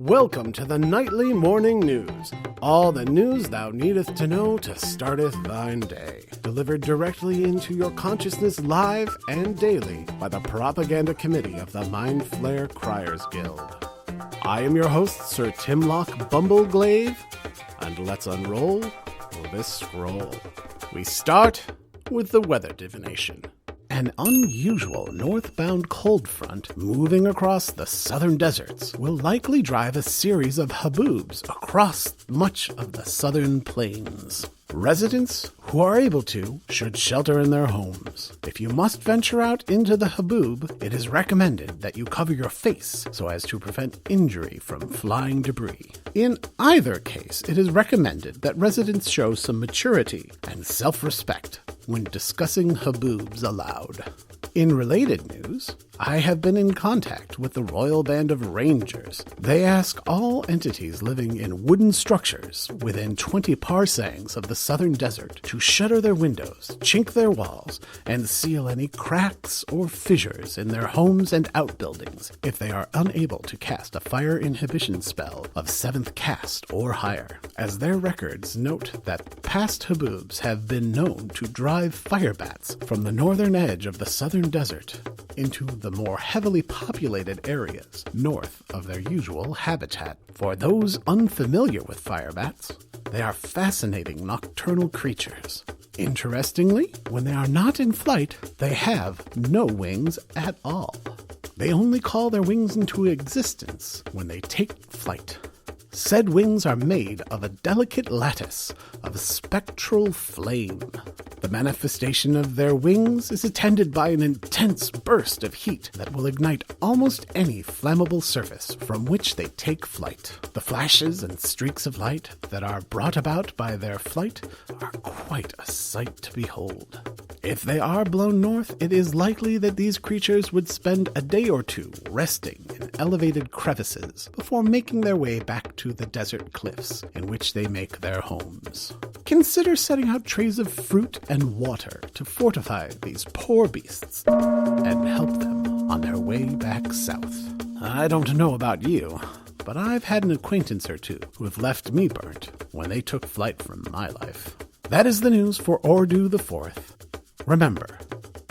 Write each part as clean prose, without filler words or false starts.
Welcome to the nightly morning news. All the news thou needest to know to starteth thine day. Delivered directly into your consciousness live and daily by the Propaganda Committee of the Mind Flare Criers Guild. I am your host, Sir Timlock Bumbleglave, and let's unroll this scroll. We start with the weather divination. An unusual northbound cold front moving across the southern deserts will likely drive a series of haboobs across much of the southern plains. Residents who are able to should shelter in their homes. If you must venture out into the haboob, it is recommended that you cover your face so as to prevent injury from flying debris. In either case, it is recommended that residents show some maturity and self-respect when discussing haboobs aloud. In related news, I have been in contact with the Royal Band of Rangers. They ask all entities living in wooden structures within 20 parsangs of the southern desert to shutter their windows, chink their walls, and seal any cracks or fissures in their homes and outbuildings if they are unable to cast a fire inhibition spell of 7th cast or higher, as their records note that past haboobs have been known to drive fire bats from the northern edge of the southern desert into the more heavily populated areas north of their usual habitat. For those unfamiliar with fire bats, they are fascinating nocturnal creatures. Interestingly, when they are not in flight, they have no wings at all. They only call their wings into existence when they take flight. Said wings are made of a delicate lattice of spectral flame. The manifestation of their wings is attended by an intense burst of heat that will ignite almost any flammable surface from which they take flight. The flashes and streaks of light that are brought about by their flight are quite a sight to behold. If they are blown north, it is likely that these creatures would spend a day or two resting in elevated crevices before making their way back to the desert cliffs in which they make their homes. Consider setting out trays of fruit and water to fortify these poor beasts and help them on their way back south. I don't know about you, but I've had an acquaintance or two who have left me burnt when they took flight from my life. That is the news for Ordw the 4th. Remember,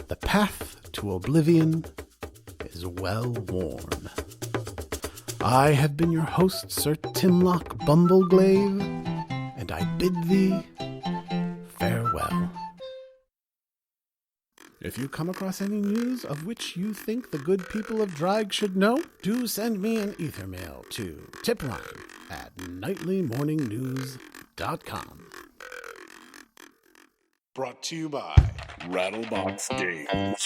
the path to oblivion is well worn. I have been your host, Sir Timlock Bumbleglave, and I bid thee farewell. If you come across any news of which you think the good people of Drag should know, do send me an ether mail to tipline@nightlymorningnews.com. Brought to you by Rattlebox Games.